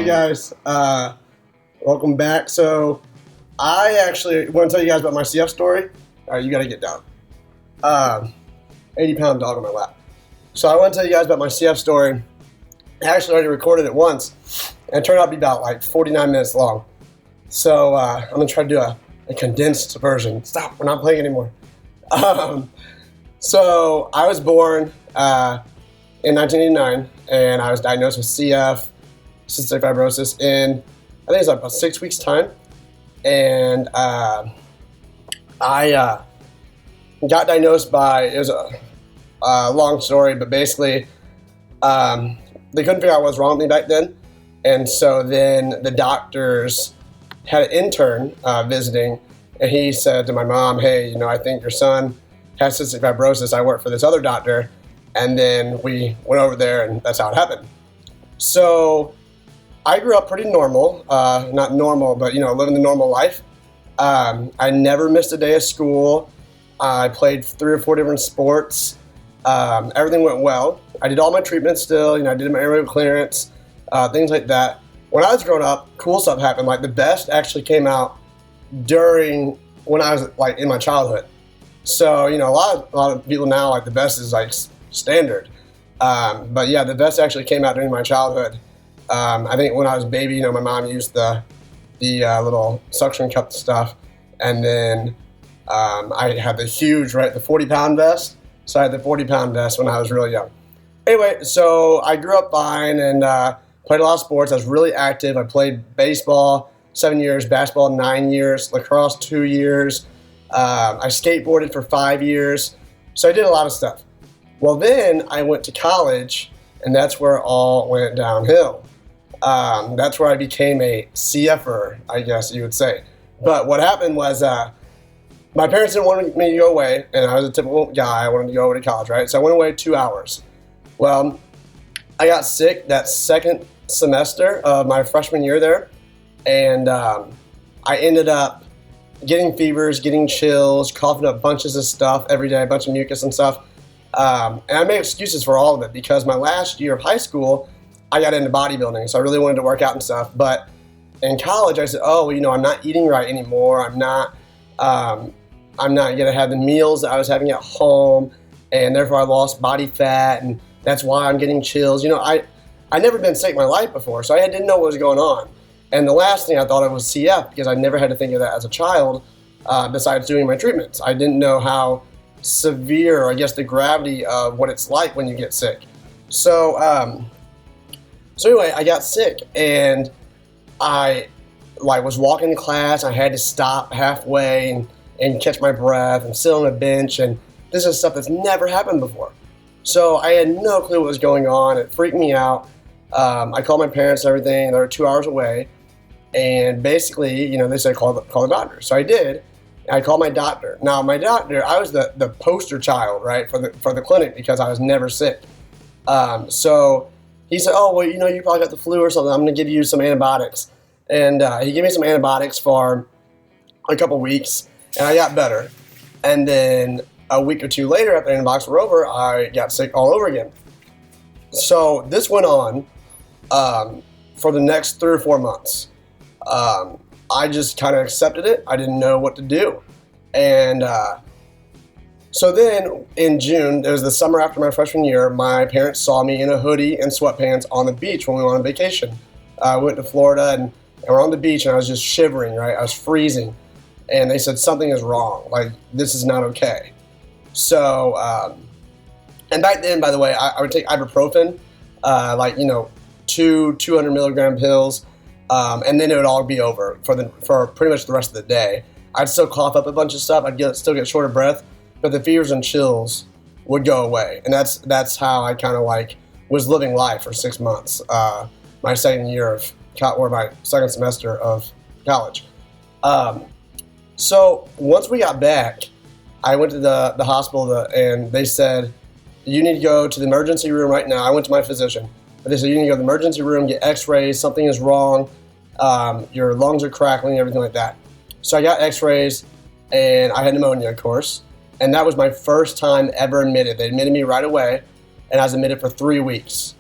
Hey guys, welcome back. So I actually want to tell you guys about my CF story. All right, you got to get down. 80-pound dog on my lap. So I want to tell you guys about my CF story. I actually already recorded it once, and it turned out to be about like 49 minutes long. So I'm going to try to do a condensed version. Stop, we're not playing anymore. So I was born in 1989, and I was diagnosed with CF, Cystic Fibrosis, in I think it's like about 6 weeks' time. And I got diagnosed by, it was a long story, but basically they couldn't figure out what was wrong with me back then. And so then the doctors had an intern visiting, and he said to my mom, hey, I think your son has cystic fibrosis. I work for this other doctor. And then we went over there, and that's how it happened. So I grew up pretty normal, not normal, but living the normal life. I never missed a day of school. I played 3 or 4 different sports. Everything went well. I did all my treatments still. I did my airway clearance, things like that. When I was growing up, cool stuff happened. Like the best actually came out when I was like in my childhood. So a lot of people now, like the best is like standard. But yeah, the best actually came out during my childhood. I think when I was a baby, my mom used the little suction cup stuff, and then I had the huge, the 40-pound vest. So I had the 40-pound vest when I was really young. Anyway, so I grew up fine and played a lot of sports. I was really active. I played baseball 7 years, basketball 9 years, lacrosse 2 years. I skateboarded for 5 years. So I did a lot of stuff. Well, then I went to college, and that's where it all went downhill. That's where I became a CFer, I guess you would say. But what happened was my parents didn't want me to go away, and I was a typical guy. I wanted to go over to college, right? So I went away 2 hours. Well, I got sick that second semester of my freshman year there, and I ended up getting fevers, getting chills, coughing up bunches of stuff every day, a bunch of mucus and stuff. And I made excuses for all of it because my last year of high school, I got into bodybuilding, so I really wanted to work out and stuff. But in college, I said, I'm not eating right anymore. I'm not going to have the meals that I was having at home, and therefore I lost body fat, and that's why I'm getting chills. I never been sick in my life before, so I didn't know what was going on. And the last thing I thought of was CF because I never had to think of that as a child besides doing my treatments. I didn't know how severe, I guess, the gravity of what it's like when you get sick. So anyway, I got sick, and I was walking to class. I had to stop halfway and catch my breath and sit on a bench, and this is stuff that's never happened before. So I had no clue what was going on. It freaked me out. I called my parents and everything. They were 2 hours away, and basically, they said call the doctor. So I did. I called my doctor. Now, my doctor, I was the poster child, right, for the clinic because I was never sick. So he said, you probably got the flu or something. I'm going to give you some antibiotics. And he gave me some antibiotics for a couple weeks, and I got better. And then a week or two later, after the antibiotics were over, I got sick all over again. So this went on for the next 3 or 4 months. I just kind of accepted it. I didn't know what to do. And so then in June, it was the summer after my freshman year, my parents saw me in a hoodie and sweatpants on the beach when we went on vacation. I went to Florida and we're on the beach, and I was just shivering, right? I was freezing. And they said, something is wrong. Like, this is not okay. So, and back then, by the way, I would take ibuprofen, 200 milligram pills. And then it would all be over for pretty much the rest of the day. I'd still cough up a bunch of stuff. I'd still get short of breath, but the fevers and chills would go away. And that's how I kind of was living life for 6 months. My second year or my second semester of college. So once we got back, I went to the hospital and they said, you need to go to the emergency room right now. I went to my physician. But they said, you need to go to the emergency room, get x-rays, something is wrong, your lungs are crackling, everything like that. So I got x-rays, and I had pneumonia, of course, and that was my first time ever admitted. They admitted me right away, and I was admitted for 3 weeks.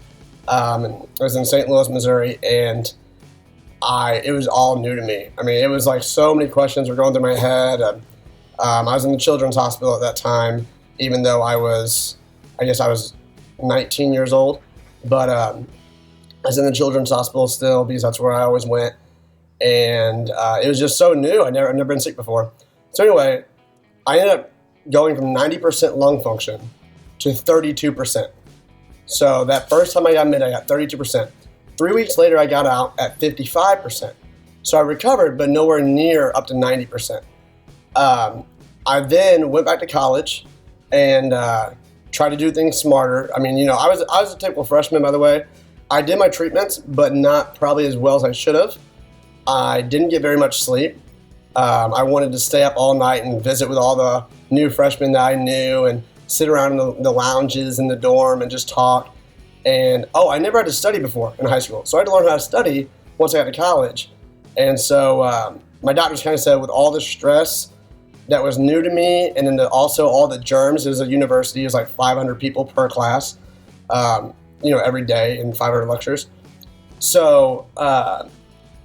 I was in St. Louis, Missouri, and it was all new to me. I mean, it was like so many questions were going through my head. I was in the children's hospital at that time, even though I was 19 years old. But I was in the children's hospital still because that's where I always went. And it was just so new. I'd never been sick before. So anyway, I ended up going from 90% lung function to 32%. So that first time I got admitted, I got 32%. 3 weeks later, I got out at 55%. So I recovered, but nowhere near up to 90%. I then went back to college and tried to do things smarter. I mean, you know, I was a typical freshman, by the way. I did my treatments, but not probably as well as I should have. I didn't get very much sleep. I wanted to stay up all night and visit with all the new freshmen that I knew and sit around in the lounges in the dorm and just talk. And, I never had to study before in high school. So I had to learn how to study once I got to college. And so my doctors kind of said with all the stress that was new to me and then also all the germs, it was a university, it was like 500 people per class, every day in 500 lectures. So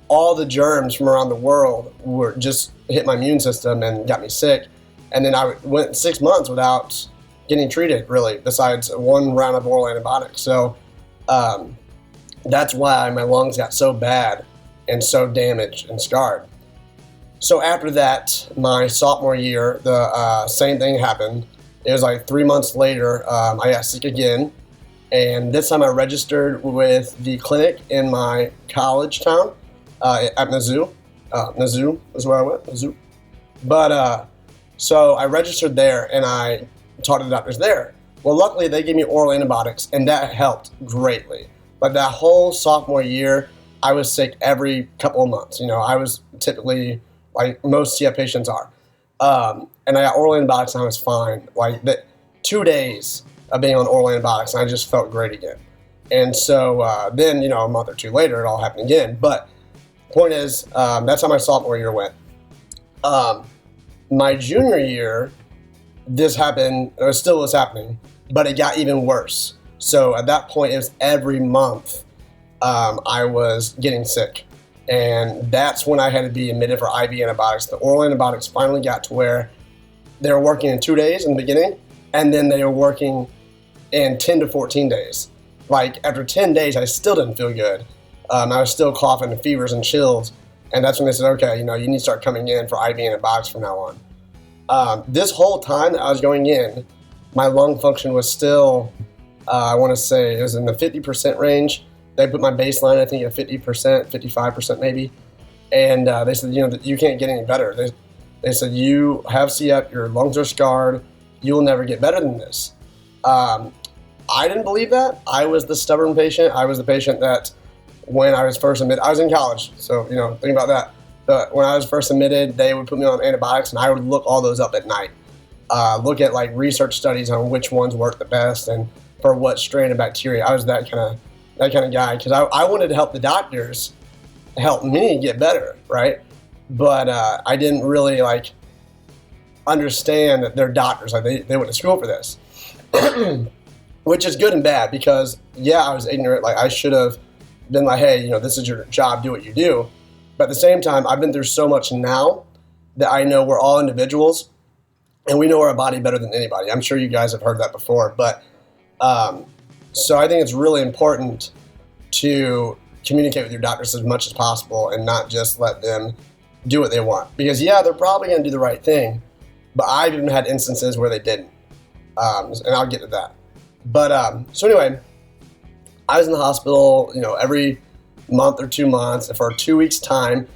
all the germs from around the world were just hit my immune system and got me sick. And then I went 6 months without getting treated, really, besides one round of oral antibiotics. So that's why my lungs got so bad and so damaged and scarred. So after that, my sophomore year, the same thing happened. It was like 3 months later, I got sick again. And this time I registered with the clinic in my college town at Mizzou. Mizzou is where I went, Mizzou. But so I registered there and I talked to the doctors there. Well, luckily they gave me oral antibiotics and that helped greatly. But that whole sophomore year, I was sick every couple of months. You know, I was typically like most CF patients are. And I got oral antibiotics and I was fine. Like 2 days of being on oral antibiotics and I just felt great again. And so then, a month or two later, it all happened again. But point is, that's how my sophomore year went. My junior year, this happened, or still was happening, but it got even worse. So at that point, it was every month I was getting sick. And that's when I had to be admitted for IV antibiotics. The oral antibiotics finally got to where they were working in 2 days in the beginning, and then they were working in 10 to 14 days. Like after 10 days, I still didn't feel good. I was still coughing and fevers and chills. And that's when they said, okay, you need to start coming in for IV antibiotics from now on. This whole time that I was going in, my lung function was still, I want to say it was in the 50% range. They put my baseline, I think, at 50%, 55% maybe. And they said, you can't get any better. They said, you have CF, your lungs are scarred, you will never get better than this. I didn't believe that. I was the stubborn patient. I was the patient that when I was first admitted, I was in college, so, think about that. But when I was first admitted, they would put me on antibiotics, and I would look all those up at night. Look at, research studies on which ones work the best and for what strain of bacteria. I was that kind of guy, because I wanted to help the doctors help me get better, right? But I didn't really, understand that they're doctors. They went to school for this. Which is good and bad, because, I was ignorant. I should have been like, hey, this is your job, do what you do. But at the same time, I've been through so much now that I know we're all individuals and we know our body better than anybody. I'm sure you guys have heard that before. But so I think it's really important to communicate with your doctors as much as possible and not just let them do what they want. Because, they're probably going to do the right thing. But I've even had instances where they didn't. And I'll get to that. But so anyway, I was in the hospital, every month or 2 months for 2 weeks' time,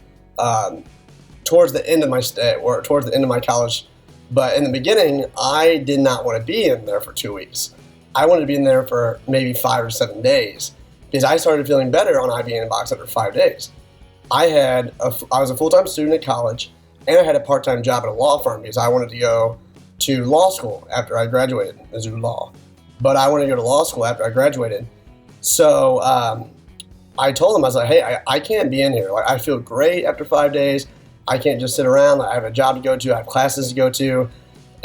towards the end of my stay or towards the end of my college. But in the beginning, I did not want to be in there for 2 weeks. I wanted to be in there for maybe 5 or 7 days because I started feeling better on IV antibiotics after 5 days. I was a full-time student at college, and I had a part-time job at a law firm because I wanted to go to law school after I graduated, Mizzou Law. But I wanted to go to law school after I graduated. So I told them, I was like, hey, I can't be in here. I feel great after 5 days. I can't just sit around. I have a job to go to. I have classes to go to.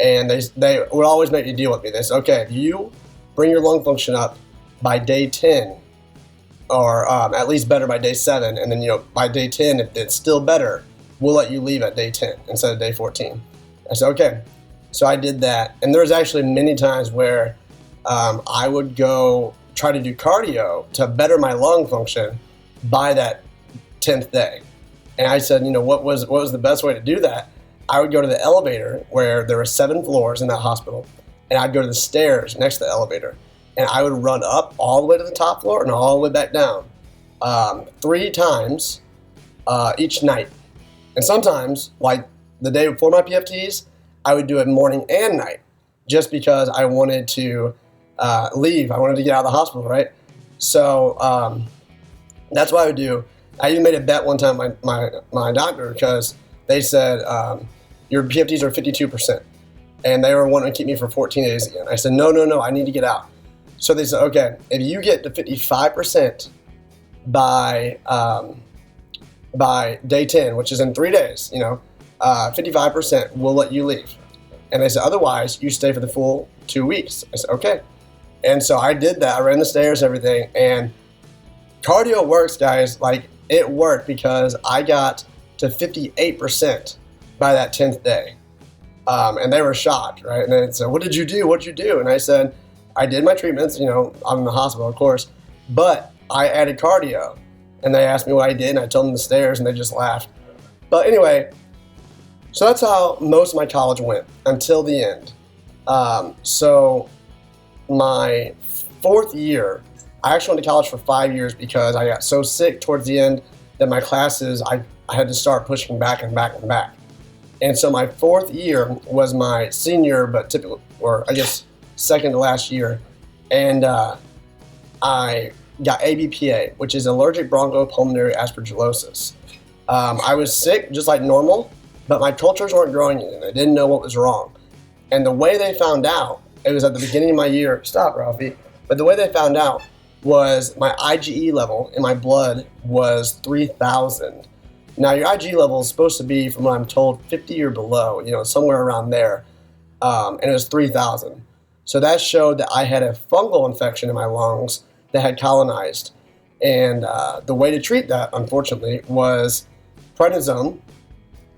And they would always make me deal with me. They said, okay, if you bring your lung function up by day 10, or at least better by day 7. And then, by day 10, if it's still better, we'll let you leave at day 10 instead of day 14. I said, okay. So I did that. And there was actually many times where I would go try to do cardio to better my lung function by that 10th day. And I said, what was the best way to do that? I would go to the elevator where there were 7 floors in that hospital, and I'd go to the stairs next to the elevator, and I would run up all the way to the top floor and all the way back down 3 times each night. And sometimes, like the day before my PFTs, I would do it morning and night just because I wanted to leave. I wanted to get out of the hospital, right? So that's what I would do. I even made a bet one time with my doctor because they said, your PFTs are 52%. And they were wanting to keep me for 14 days again. I said, no, I need to get out. So they said, okay, if you get to 55% by day 10, which is in 3 days, 55%, we'll let you leave. And they said, otherwise, you stay for the full 2 weeks. I said, okay. And so I did that. I ran the stairs, everything. And cardio works, guys. Like, it worked because I got to 58% by that 10th day. And they were shocked, right? And they said, what did you do? What'd you do? And I said, I did my treatments, I'm in the hospital, of course, but I added cardio. And they asked me what I did, and I told them the stairs, and they just laughed. But anyway, so that's how most of my college went until the end. So my 4th year, I actually went to college for 5 years because I got so sick towards the end that my classes, I had to start pushing back and back and back. And so my 4th year was my senior, but typical, or I guess second to last year. And I got ABPA, which is allergic bronchopulmonary aspergillosis. I was sick just like normal, but my cultures weren't growing and I didn't know what was wrong. And the way they found out, it was at the beginning of my year, stop Ralphie, but the way they found out was my IgE level in my blood was 3,000. Now your IgE level is supposed to be, from what I'm told, 50 or below, somewhere around there, and it was 3,000. So that showed that I had a fungal infection in my lungs that had colonized. And the way to treat that, unfortunately, was prednisone.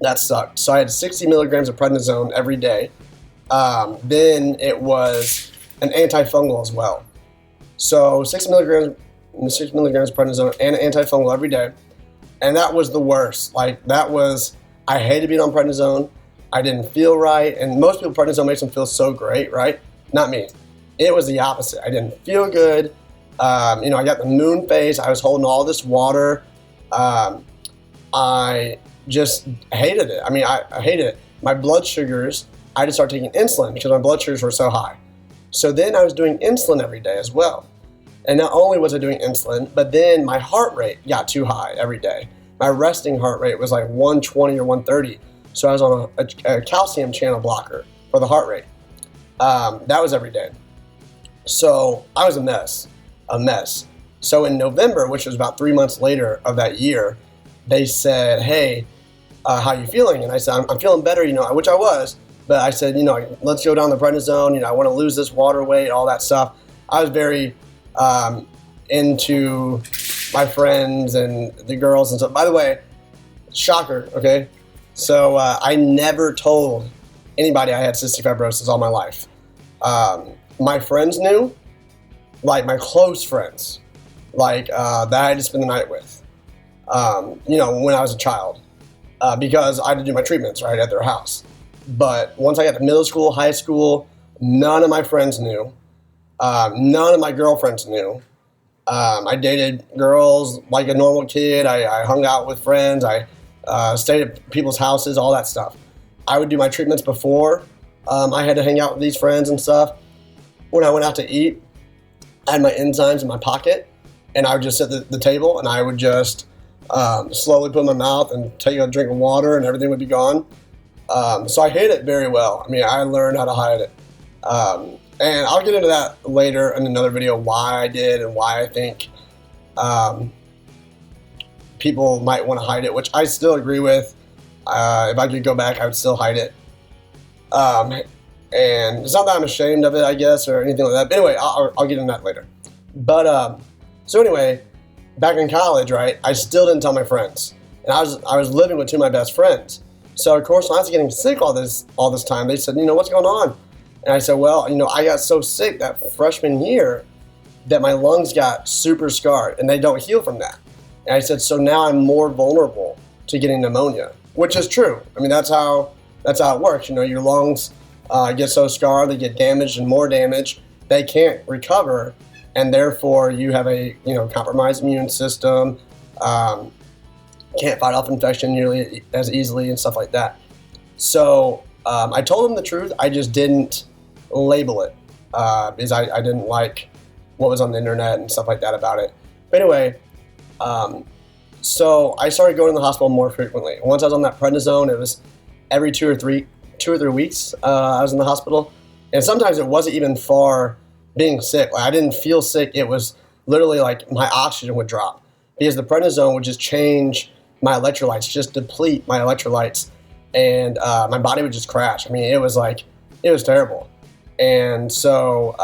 That sucked. So I had 60 milligrams of prednisone every day. Then it was an antifungal as well. So 6 milligrams of prednisone and an antifungal every day. And that was the worst. I hated being on prednisone. I didn't feel right. And most people, prednisone makes them feel so great, right? Not me. It was the opposite. I didn't feel good. I got the moon face. I was holding all this water. I just hated it. I hated it. My blood sugars, I had to start taking insulin because my blood sugars were so high. So then I was doing insulin every day as well. And not only was I doing insulin, but then my heart rate got too high every day. My resting heart rate was like 120 or 130. So I was on a calcium channel blocker for the heart rate. That was every day. So I was a mess. So in November, which was about 3 months later of that year, they said, hey, how you feeling? And I said, I'm feeling better, which I was. But I said, let's go down the prednisone. I want to lose this water weight, all that stuff. I was very into my friends and the girls and stuff. By the way, shocker, okay? So I never told anybody I had cystic fibrosis all my life. My friends knew, like my close friends, that I had to spend the night with, when I was a child, because I had to do my treatments, right, at their house. But once I got to middle school, high school, none of my friends knew. None of my girlfriends knew. I dated girls like a normal kid. I hung out with friends. I stayed at people's houses, all that stuff. I would do my treatments before I had to hang out with these friends and stuff. When I went out to eat, I had my enzymes in my pocket, and I would just sit at the table, and I would just slowly put in my mouth and take a drink of water, and everything would be gone. So I hid it very well. I learned how to hide it. And I'll get into that later in another video, why I did and why I think people might want to hide it, which I still agree with. If I could go back, I would still hide it. And it's not that I'm ashamed of it, I guess, or anything like that. But anyway, I'll get into that later. But so anyway, back in college, right, I still didn't tell my friends. And I was living with two of my best friends. So, of course, when I was getting sick all this time, they said, what's going on? And I said, well, I got so sick that freshman year that my lungs got super scarred, and they don't heal from that. And I said, so now I'm more vulnerable to getting pneumonia, which is true. I mean, that's how it works. Your lungs get so scarred, they get damaged and more damage. They can't recover, and therefore you have a compromised immune system. Can't fight off infection nearly as easily and stuff like that. So I told them the truth. I just didn't label it because I didn't like what was on the internet and stuff like that about it. But anyway, so I started going to the hospital more frequently. Once I was on that prednisone, it was every 2 or 3 weeks I was in the hospital. And sometimes it wasn't even for being sick. Like, I didn't feel sick. It was literally like my oxygen would drop because the prednisone would just change my electrolytes, just deplete my electrolytes, and my body would just crash. I mean, it was terrible. And so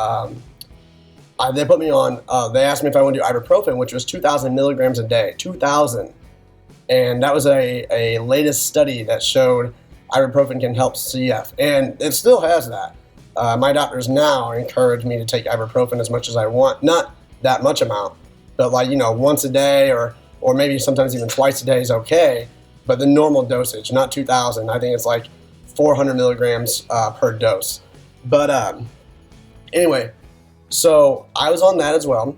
they put me on, they asked me if I want to do ibuprofen, which was 2,000 milligrams a day, 2,000. And that was a latest study that showed ibuprofen can help CF. And it still has that. My doctors now encourage me to take ibuprofen as much as I want. Not that much amount, but once a day or maybe sometimes even twice a day is okay. But the normal dosage, not 2,000. I think it's like 400 milligrams per dose. But anyway, so I was on that as well.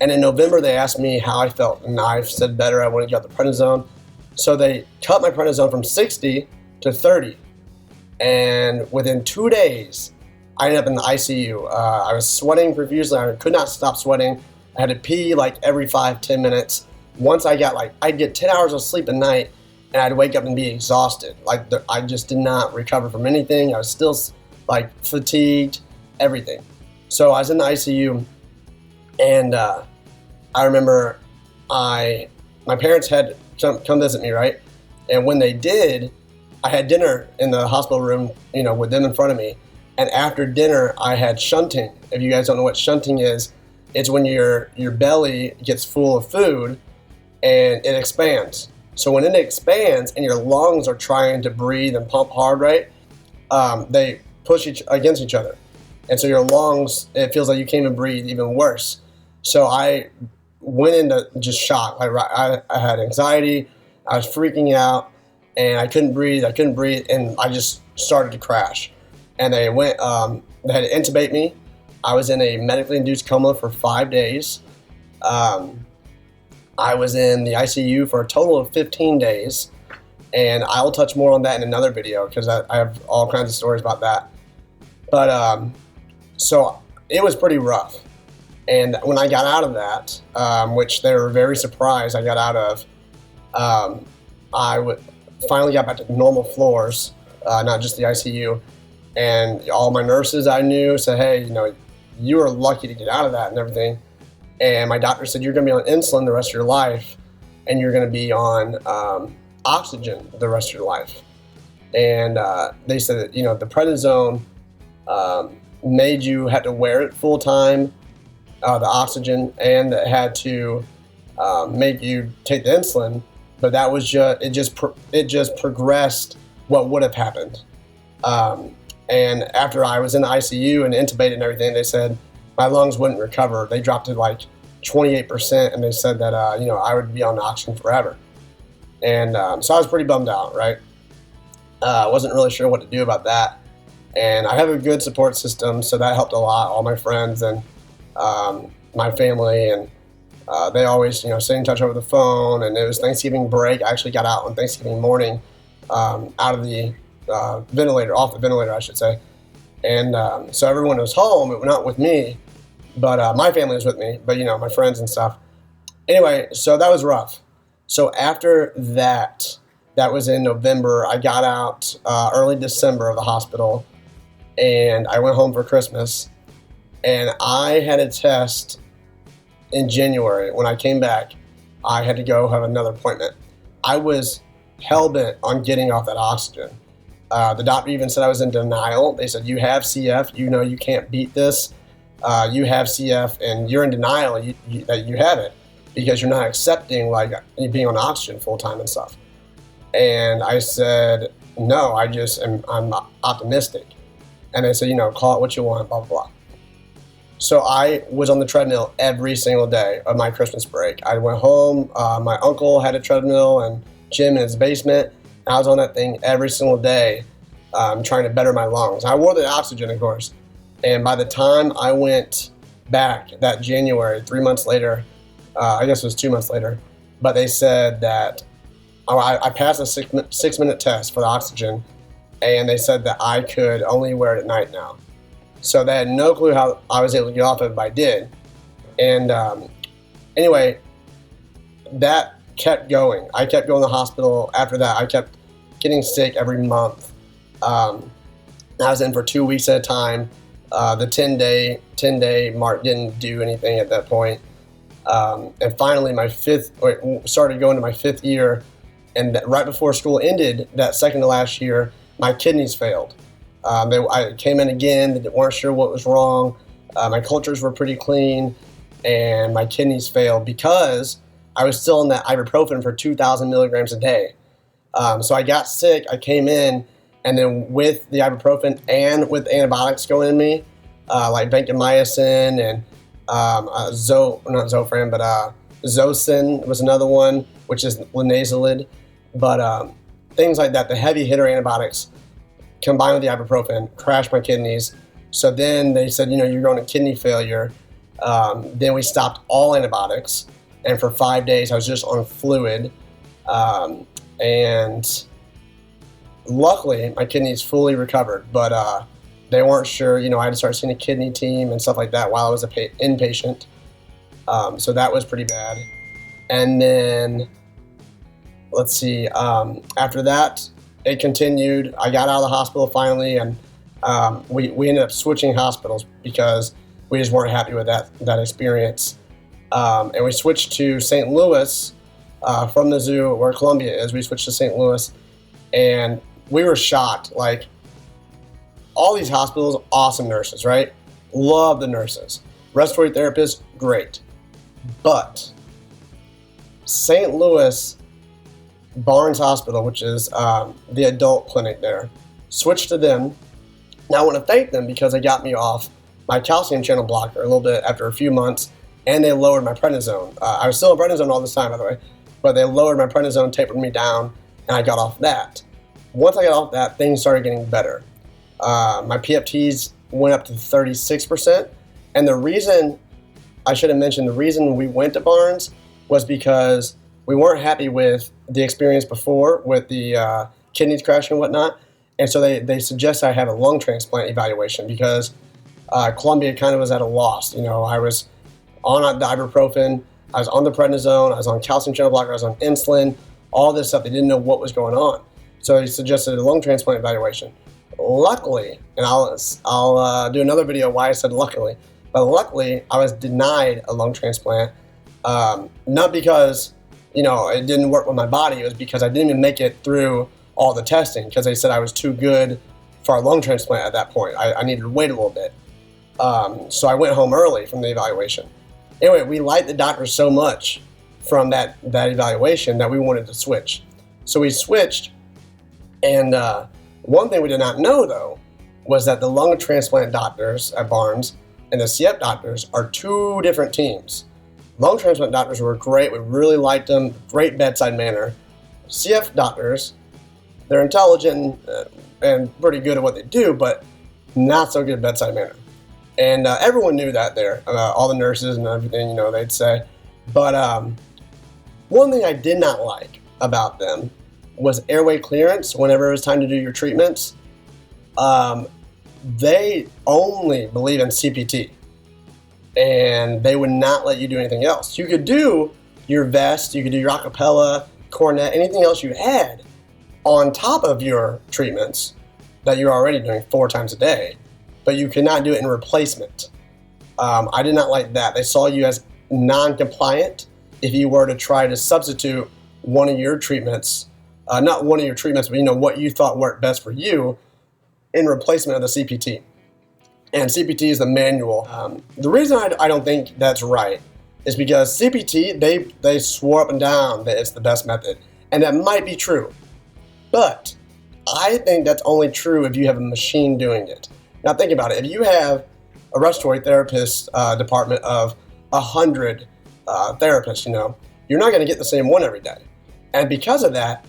And in November, they asked me how I felt. And I said better. I wanted to get the prednisone. So they cut my prednisone from 60 to 30. And within 2 days, I ended up in the ICU. I was sweating profusely. I could not stop sweating. I had to pee like every 5-10 minutes. Once I'd get 10 hours of sleep a night, and I'd wake up and be exhausted. I just did not recover from anything. I was still fatigued, everything. So I was in the ICU, and I remember my parents had come visit me, right? And when they did, I had dinner in the hospital room, with them in front of me. And after dinner, I had shunting. If you guys don't know what shunting is, it's when your belly gets full of food and it expands. So when it expands and your lungs are trying to breathe and pump hard, right, they push against each other. And so your lungs, it feels like you can't even breathe, even worse. So I went into just shock. I had anxiety. I was freaking out, and I couldn't breathe, and I just started to crash. And they had to intubate me. I was in a medically induced coma for 5 days. I was in the ICU for a total of 15 days, and I'll touch more on that in another video because I have all kinds of stories about that. But so it was pretty rough. And when I got out of that, which they were very surprised I got out of, I finally got back to normal floors, not just the ICU. And all my nurses I knew said, hey, you were lucky to get out of that and everything. And my doctor said, you're going to be on insulin the rest of your life, and you're going to be on oxygen the rest of your life. And they said that, the prednisone made you have to wear it full time, the oxygen, and it had to make you take the insulin. But that was it just progressed what would have happened. And after I was in the ICU and intubated and everything, they said my lungs wouldn't recover. They dropped to like 28%, and they said that I would be on oxygen forever. And so I was pretty bummed out, right? I wasn't really sure what to do about that. And I have a good support system, so that helped a lot. All my friends and my family, and they always stay in touch over the phone. And it was Thanksgiving break. I actually got out on Thanksgiving morning out of the ventilator, off the ventilator, I should say. And so everyone was home, not with me, but my family was with me, but my friends and stuff. Anyway, so that was rough. So after that was in November. I got out early December of the hospital, and I went home for Christmas, and I had a test in January. When I came back, I had to go have another appointment. I was hell-bent on getting off that oxygen. The doctor even said I was in denial. They said, you have CF, you can't beat this. You have CF, and you're in denial that you have it. because you're not accepting like you being on oxygen full time and stuff. And I said, no, I'm optimistic. And they said, call it what you want, blah, blah, blah. So I was on the treadmill every single day of my Christmas break. I went home, my uncle had a treadmill and gym in his basement. I was on that thing every single day, trying to better my lungs. I wore the oxygen, of course. And by the time I went back that January, 3 months later, I guess it was 2 months later, but they said that I passed a 6-minute test for the oxygen, and they said that I could only wear it at night now. So they had no clue how I was able to get off of it, but I did. And anyway, that kept going. I kept going to the hospital. After that, I kept getting sick every month. I was in for 2 weeks at a time. The 10-day mark didn't do anything at that point. And finally, started going to my 5th year. And right before school ended, that second to last year, my kidneys failed. I came in again, they weren't sure what was wrong. My cultures were pretty clean, and my kidneys failed because I was still on that ibuprofen for 2,000 milligrams a day. So I got sick, I came in, and then with the ibuprofen and with antibiotics going in me, like vancomycin and Zosyn was another one, which is linezolid. But things like that, the heavy hitter antibiotics combined with the ibuprofen crashed my kidneys. So then they said, you're going to kidney failure. Then we stopped all antibiotics. And for 5 days, I was just on fluid. And luckily, my kidneys fully recovered. But they weren't sure. I had to start seeing a kidney team and stuff like that while I was inpatient. So that was pretty bad. And then, let's see, after that, it continued. I got out of the hospital finally, and we ended up switching hospitals because we just weren't happy with that experience. And we switched to St. Louis from the zoo where Columbia is. We switched to St. Louis, and we were shocked. Like, all these hospitals, awesome nurses, right? Love the nurses. Respiratory therapists, great. But St. Louis Barnes Hospital, which is the adult clinic there, switched to them. Now I want to thank them because they got me off my calcium channel blocker a little bit after a few months, and they lowered my prednisone. I was still on prednisone all this time, by the way, but they lowered my prednisone, tapered me down, and I got off that. Once I got off that, things started getting better. My PFTs went up to 36%, and the reason, I should have mentioned, the reason we went to Barnes was because we weren't happy with the experience before with the kidneys crashing and whatnot. And so they suggested I have a lung transplant evaluation because Columbia kind of was at a loss. I was on the ibuprofen, I was on the prednisone, I was on calcium channel blocker, I was on insulin, all this stuff. They didn't know what was going on. So they suggested a lung transplant evaluation. Luckily, and I'll do another video why I said luckily, but luckily I was denied a lung transplant. Not because it didn't work with my body. It was because I didn't even make it through all the testing because they said I was too good for a lung transplant at that point. I needed to wait a little bit. So I went home early from the evaluation. Anyway, we liked the doctors so much from that evaluation that we wanted to switch. So we switched, and one thing we did not know, though, was that the lung transplant doctors at Barnes and the CF doctors are two different teams. Lung transplant doctors were great. We really liked them. Great bedside manner. CF doctors, they're intelligent and pretty good at what they do, but not so good at bedside manner. And everyone knew that there. All the nurses and everything, they'd say. But one thing I did not like about them was airway clearance whenever it was time to do your treatments. They only believe in CPT. And they would not let you do anything else. You could do your vest, you could do your acapella, cornet, anything else you had on top of your treatments that you're already doing 4 times a day, but you could not do it in replacement. I did not like that. They saw you as non-compliant if you were to try to substitute one of your treatments, not one of your treatments, but what you thought worked best for you in replacement of the CPT. And CPT is the manual. The reason I don't think that's right is because CPT, they swore up and down that it's the best method. And that might be true. But I think that's only true if you have a machine doing it. Now think about it. If you have a respiratory therapist department of 100 therapists, you're not going to get the same one every day. And because of that,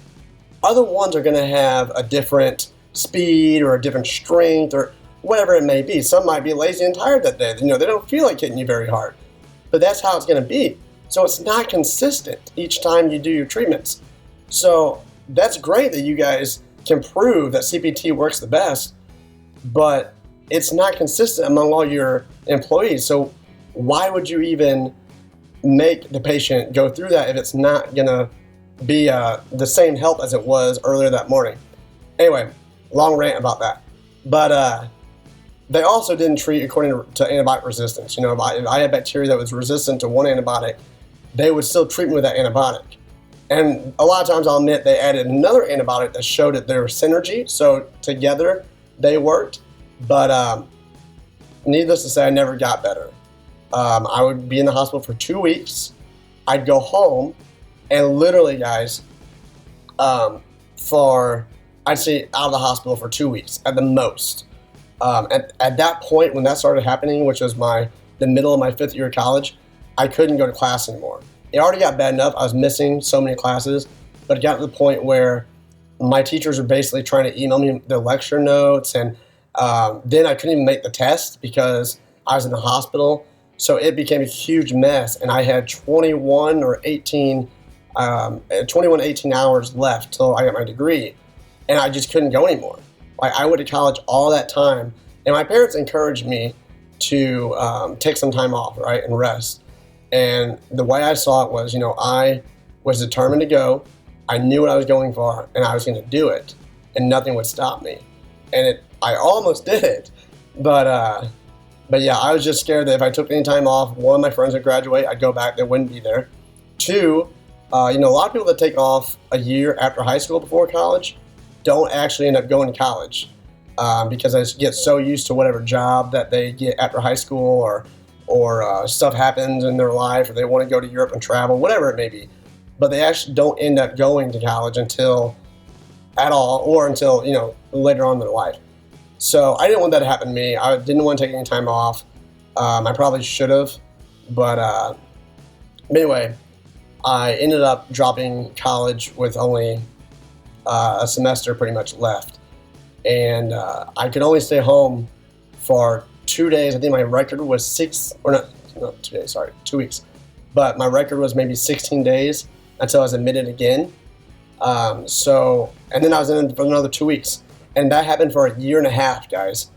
other ones are going to have a different speed or a different strength or whatever it may be. Some might be lazy and tired that day. They don't feel like hitting you very hard. But that's how it's going to be. So it's not consistent each time you do your treatments. So that's great that you guys can prove that CPT works the best, but it's not consistent among all your employees. So why would you even make the patient go through that if it's not going to be the same help as it was earlier that morning? Anyway, long rant about that. But they also didn't treat according to antibiotic resistance. If I had bacteria that was resistant to one antibiotic, they would still treat me with that antibiotic. And a lot of times, I'll admit, they added another antibiotic that showed that there was synergy. So together, they worked. But needless to say, I never got better. I would be in the hospital for 2 weeks. I'd go home, and literally, guys, I'd stay out of the hospital for 2 weeks at the most. At that point, when that started happening, which was the middle of my 5th year of college, I couldn't go to class anymore. It already got bad enough. I was missing so many classes, but it got to the point where my teachers were basically trying to email me the lecture notes, and then I couldn't even make the test because I was in the hospital. So it became a huge mess, and I had 21 or 18 hours left till I got my degree, and I just couldn't go anymore. I went to college all that time, and my parents encouraged me to take some time off, right, and rest. And the way I saw it was, I was determined to go. I knew what I was going for, and I was going to do it, and nothing would stop me. And I almost did it, but yeah, I was just scared that if I took any time off, one, my friends would graduate, I'd go back, they wouldn't be there. Two, a lot of people that take off a year after high school before college don't actually end up going to college because they get so used to whatever job that they get after high school, or stuff happens in their life, or they want to go to Europe and travel, whatever it may be. But they actually don't end up going to college until later on in their life. So I didn't want that to happen to me. I didn't want to take any time off. I probably should have, but anyway, I ended up dropping college with only a semester pretty much left. And I could only stay home for 2 days. I think my record was 2 weeks. But my record was maybe 16 days until I was admitted again. And then I was in for another 2 weeks. And that happened for a year and a half, guys.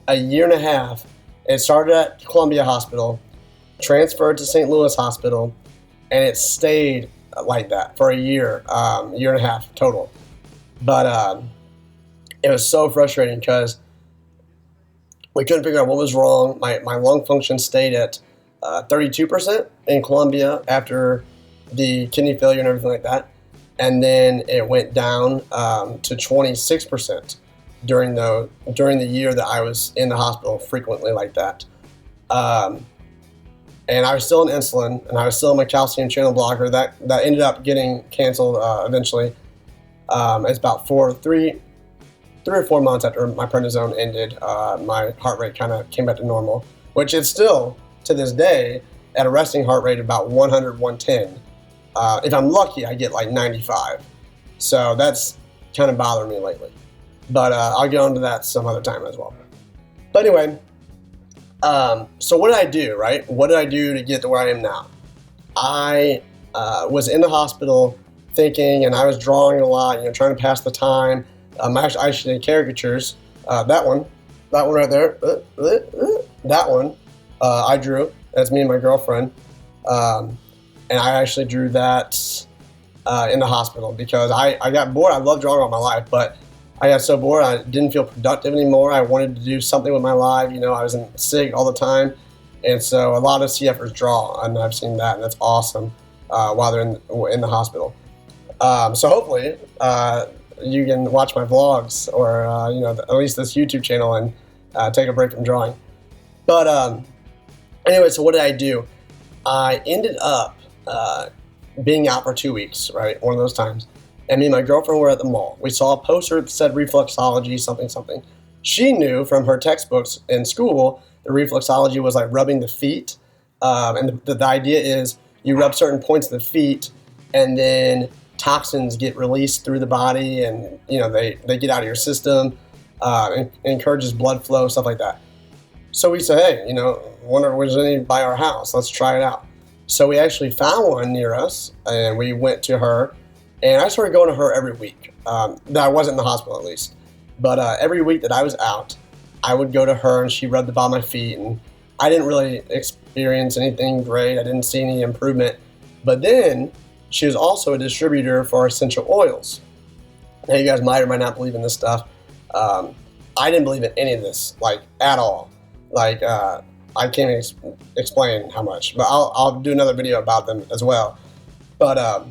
A year and a half. It started at Columbia Hospital, transferred to St. Louis Hospital, and it stayed like that for a year and a half total. But it was so frustrating because we couldn't figure out what was wrong. My lung function stayed at 32% in Columbia after the kidney failure and everything like that. And then it went down to 26% during the year that I was in the hospital frequently like that. And I was still on insulin, and I was still on my calcium channel blocker. That ended up getting canceled eventually. It's about 3 or 4 months after my prednisone ended, my heart rate kind of came back to normal, which is still, to this day, at a resting heart rate of about 100, 110. If I'm lucky, I get like 95. So that's kind of bothering me lately. But I'll get onto that some other time as well. But anyway, so what did I do, right? What did I do to get to where I am now? I was in the hospital thinking, and I was drawing a lot, trying to pass the time. I actually did caricatures. That one right there, that one I drew. That's me and my girlfriend. And I actually drew that in the hospital because I got bored. I loved drawing all my life, but I got so bored I didn't feel productive anymore. I wanted to do something with my life. I was in SIG all the time. And so a lot of CFers draw, and I've seen that, and that's awesome while they're in the hospital. So hopefully you can watch my vlogs or, at least this YouTube channel and take a break from drawing. But anyway, so what did I do? I ended up being out for 2 weeks, right? One of those times. And me and my girlfriend were at the mall. We saw a poster that said reflexology, something, something. She knew from her textbooks in school that reflexology was like rubbing the feet. And the idea is you rub certain points of the feet, and then toxins get released through the body, and they get out of your system. And encourages blood flow, stuff like that. So we said, hey, wonder if there's any by our house. Let's try it out. So we actually found one near us, and we went to her, and I started going to her every week. That I wasn't in the hospital, at least. But every week that I was out, I would go to her, and she rubbed the bottom of my feet, and I didn't really experience anything great. I didn't see any improvement. But then she was also a distributor for essential oils. Now, you guys might or might not believe in this stuff. I didn't believe in any of this, like, at all. Like, I can't even explain how much, but I'll do another video about them as well. But,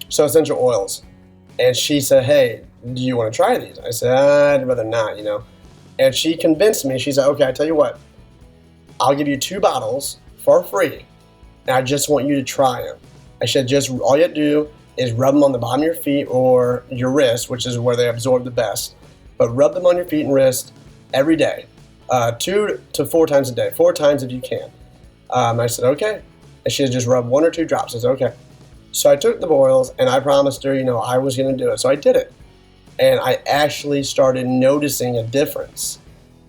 so essential oils. And she said, hey, do you want to try these? I said, I'd rather not, And she convinced me. She said, okay, I tell you what, I'll give you 2 bottles for free, and I just want you to try them. I said, all you have to do is rub them on the bottom of your feet or your wrist, which is where they absorb the best. But rub them on your feet and wrist every day, 2 to 4 times a day, 4 times if you can. I said, okay. And she had just rubbed 1 or 2 drops. I said, okay. So I took the oils, and I promised her, I was going to do it. So I did it. And I actually started noticing a difference.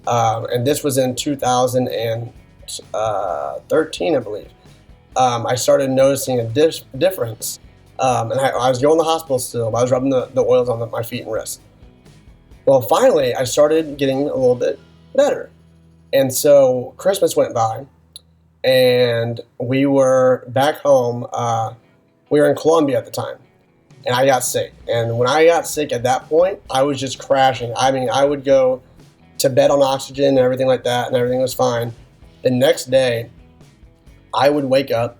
And this was in 2013, I believe. I started noticing a difference. And I was going to the hospital still, but I was rubbing the oils on my feet and wrist. Well, finally, I started getting a little bit better. And so Christmas went by, and we were back home. We were in Colombia at the time, and I got sick. And when I got sick at that point, I was just crashing. I mean, I would go to bed on oxygen and everything like that, and everything was fine. The next day, I would wake up.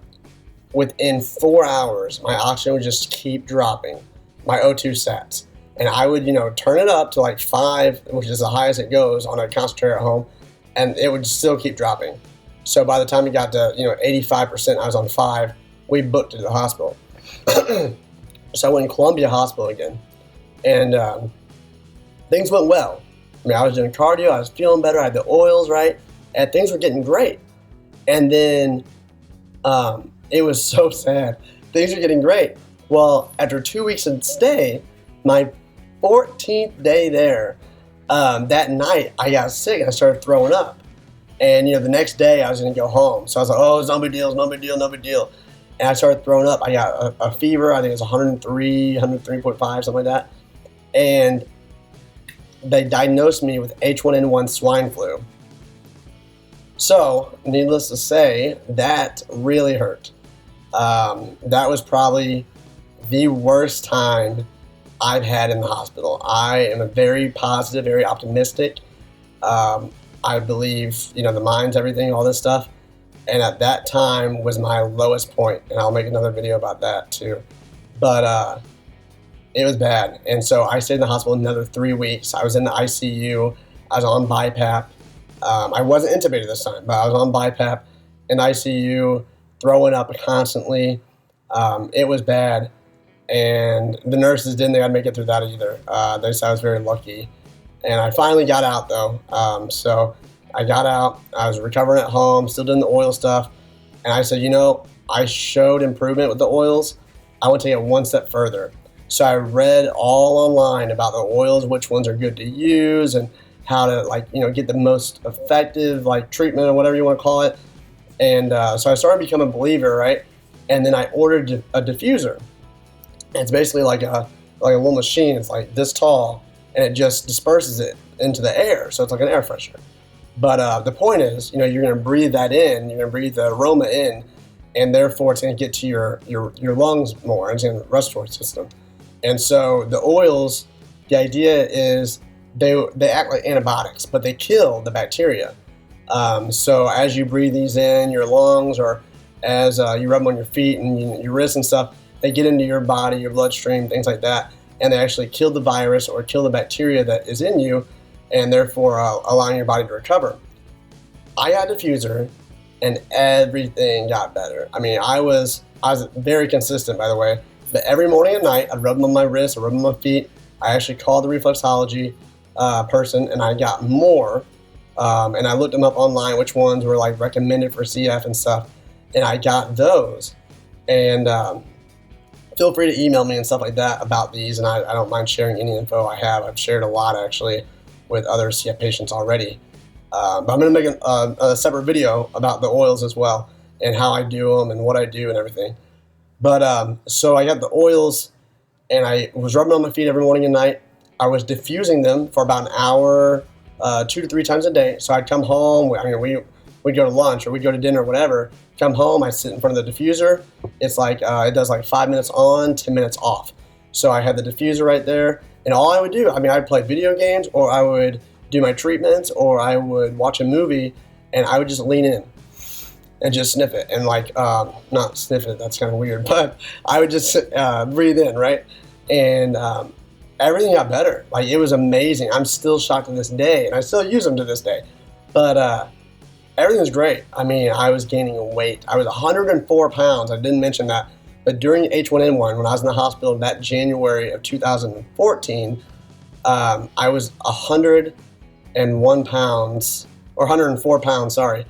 Within 4 hours, my oxygen would just keep dropping, my O2 sats. And I would, turn it up to like 5, which is the highest it goes on a concentrator at home, and it would still keep dropping. So by the time it got to, 85%, I was on 5, we booked it to the hospital. So I went to Columbia Hospital again, and things went well. I mean, I was doing cardio, I was feeling better, I had the oils right, and things were getting great. And then it was so sad. Things were getting great. Well, after 2 weeks of stay, my 14th day there, that night I got sick and I started throwing up. And, the next day I was going to go home. So I was like, oh, it's no big deal, it's no big deal, no big deal. And I started throwing up. I got a fever, I think it was 103, 103.5, something like that. And they diagnosed me with H1N1 swine flu. So, needless to say, that really hurt. That was probably the worst time I've had in the hospital. I am a very positive, very optimistic. I believe, the mind's everything, all this stuff. And at that time was my lowest point, and I'll make another video about that too. But it was bad. And so I stayed in the hospital another 3 weeks. I was in the ICU. I was on BiPAP. I wasn't intubated this time, but I was on BiPAP in ICU, throwing up constantly. It was bad. And the nurses didn't think I'd make it through that either. They said I was very lucky. And I finally got out, though. So I got out. I was recovering at home, still doing the oil stuff. And I said, I showed improvement with the oils. I want to take it one step further. So I read all online about the oils, which ones are good to use, and how to, get the most effective, treatment or whatever you want to call it. And so I started becoming a believer, right? And then I ordered a diffuser. It's basically like a little machine. It's like this tall, and it just disperses it into the air. So it's like an air freshener. But the point is, you're going to breathe that in. You're going to breathe the aroma in, and therefore it's going to get to your lungs more. And it's in the respiratory system. And so the oils, the idea is they act like antibiotics, but they kill the bacteria. So as you breathe these in your lungs, or as you rub them on your feet and your wrists and stuff, they get into your body, your bloodstream, things like that, and they actually kill the virus or kill the bacteria that is in you, and therefore allowing your body to recover. I got a diffuser, and everything got better. I mean, I was very consistent, by the way. But every morning and night, I'd rub them on my wrists, I'd rub them on my feet. I actually called the reflexology person, and I got more. And I looked them up online, which ones were like recommended for CF and stuff. And I got those. And feel free to email me and stuff like that about these. And I don't mind sharing any info I have. I've shared a lot actually with other CF patients already. But I'm going to make a separate video about the oils as well and how I do them and what I do and everything. But so I got the oils, and I was rubbing on my feet every morning and night. I was diffusing them for about an hour, 2 to 3 times a day. So I'd come home. I mean, we'd go to lunch or we'd go to dinner or whatever. Come home, I sit in front of the diffuser. It's like it does like 5 minutes on, 10 minutes off. So I had the diffuser right there, and all I would do, I mean, I'd play video games, or I would do my treatments, or I would watch a movie, and I would just lean in and just sniff it, and like not sniff it. That's kind of weird, but I would just breathe in, right? And everything got better. Like, it was amazing. I'm still shocked to this day, and I still use them to this day. But everything was great. I mean, I was gaining weight. I was 104 pounds. I didn't mention that. But during H1N1, when I was in the hospital that January of 2014, I was 101 pounds, or 104 pounds, sorry.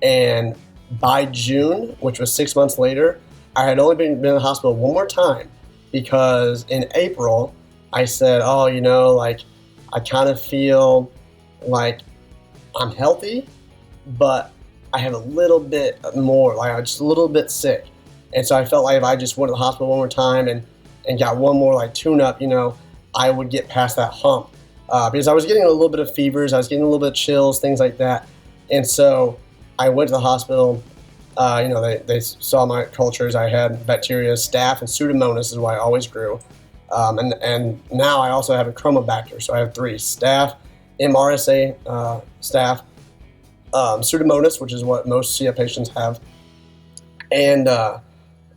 And by June, which was 6 months later, I had only been in the hospital one more time, because in April, I said, oh, you know, like, I kind of feel like I'm healthy, but I have a little bit more, like I'm just a little bit sick. And so I felt like if I just went to the hospital one more time and got one more like tune-up, you know, I would get past that hump. Because I was getting a little bit of fevers, I was getting a little bit of chills, things like that. And so I went to the hospital. You know, they saw my cultures. I had bacteria, staph, and Pseudomonas is why I always grew. And now I also have a Chromobacter. So I have 3: staph, MRSA staph, Pseudomonas, which is what most CF patients have, and a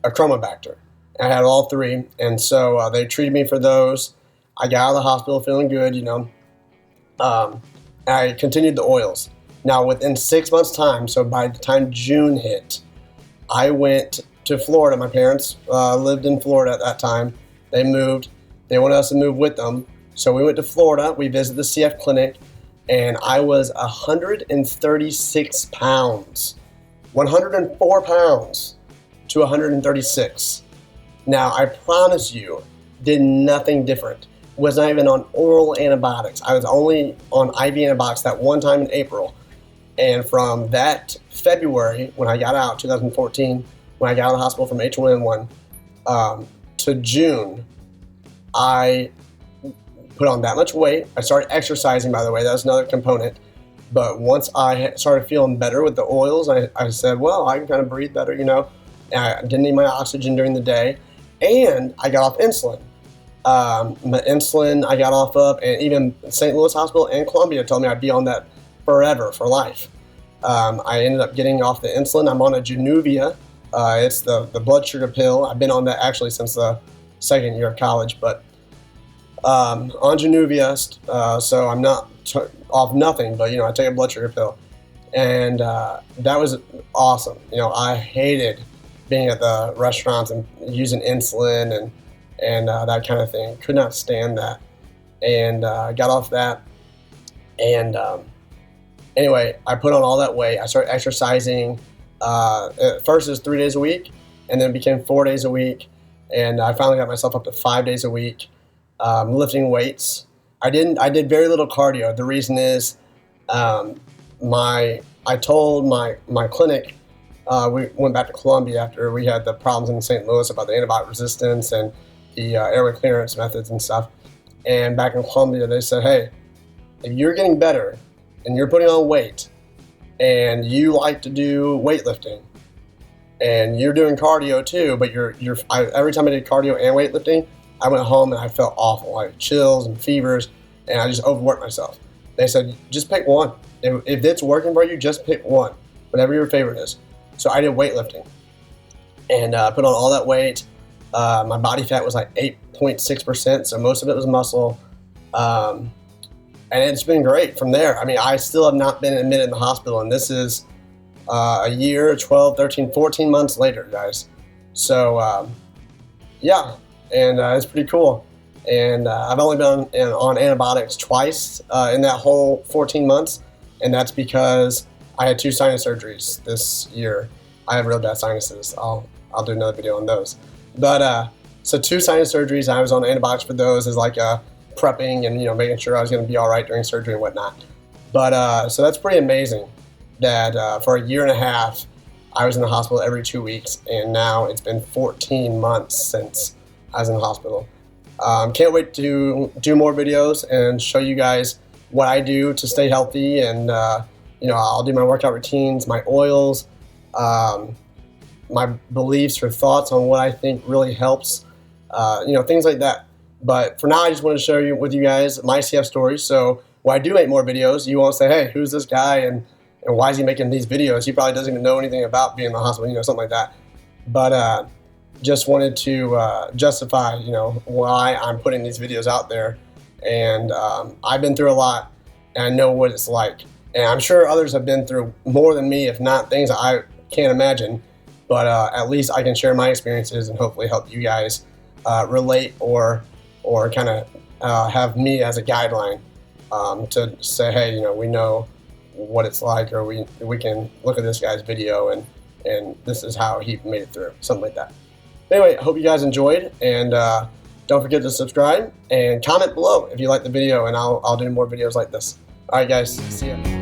Chromobacter. I had all 3, and so they treated me for those. I got out of the hospital feeling good, you know. I continued the oils. Now, within 6 months' time, so by the time June hit, I went to Florida. My parents lived in Florida at that time. They moved. They wanted us to move with them. So we went to Florida. We visited the CF clinic, and I was 136 pounds. 104 pounds to 136. Now, I promise you, did nothing different. Was not even on oral antibiotics. I was only on IV antibiotics that one time in April. And from that February, when I got out, 2014, when I got out of the hospital from H1N1, to June, I put on that much weight. I started exercising, by the way. That was another component. But once I started feeling better with the oils, I said, well, I can kind of breathe better, you know. And I didn't need my oxygen during the day. And I got off insulin. My insulin I got off of, and even St. Louis Hospital and Columbia told me I'd be on that forever, for life. I ended up getting off the insulin. I'm on a Januvia. It's the blood sugar pill. I've been on that actually since the second year of college, but on Januvia, so I'm not off nothing, but, you know, I take a blood sugar pill. And that was awesome. You know, I hated being at the restaurants and using insulin and that kind of thing. Could not stand that. And I got off that. And anyway, I put on all that weight. I started exercising. At first it was 3 days a week, and then it became 4 days a week. And I finally got myself up to 5 days a week, lifting weights. I did very little cardio. The reason is, I told my clinic, we went back to Columbia after we had the problems in St. Louis about the antibiotic resistance and the airway clearance methods and stuff. And back in Columbia, they said, hey, if you're getting better and you're putting on weight and you like to do weightlifting and you're doing cardio too, but every time I did cardio and weightlifting, I went home and I felt awful, like chills and fevers, and I just overworked myself. They said, just pick one. If it's working for you, just pick one, whatever your favorite is. So I did weightlifting and put on all that weight. My body fat was like 8.6%, so most of it was muscle. And it's been great from there. I mean, I still have not been admitted in the hospital, and this is a year, 12, 13, 14 months later, guys. So yeah, and it's pretty cool. And I've only been on antibiotics twice in that whole 14 months, and that's because I had 2 sinus surgeries this year. I have real bad sinuses. I'll do another video on those. But so 2 sinus surgeries, I was on antibiotics for those as like prepping and making sure I was going to be all right during surgery and whatnot. But so that's pretty amazing that for a year and a half I was in the hospital every 2 weeks, and now it's been 14 months since I was in the hospital. Can't wait to do more videos and show you guys what I do to stay healthy, and I'll do my workout routines, my oils, my beliefs or thoughts on what I think really helps, things like that. But for now, I just want to share with you guys my CF story. So when I do make more videos, you won't say, hey, who's this guy and why is he making these videos? He probably doesn't even know anything about being in the hospital, something like that. But just wanted to justify, why I'm putting these videos out there. And I've been through a lot, and I know what it's like. And I'm sure others have been through more than me, if not things I can't imagine. But at least I can share my experiences and hopefully help you guys relate or kind of have me as a guideline to say, hey, we know what it's like, or we can look at this guy's video and this is how he made it through, something like that. Anyway, I hope you guys enjoyed, and don't forget to subscribe and comment below if you like the video, and I'll do more videos like this. All right, guys, see ya.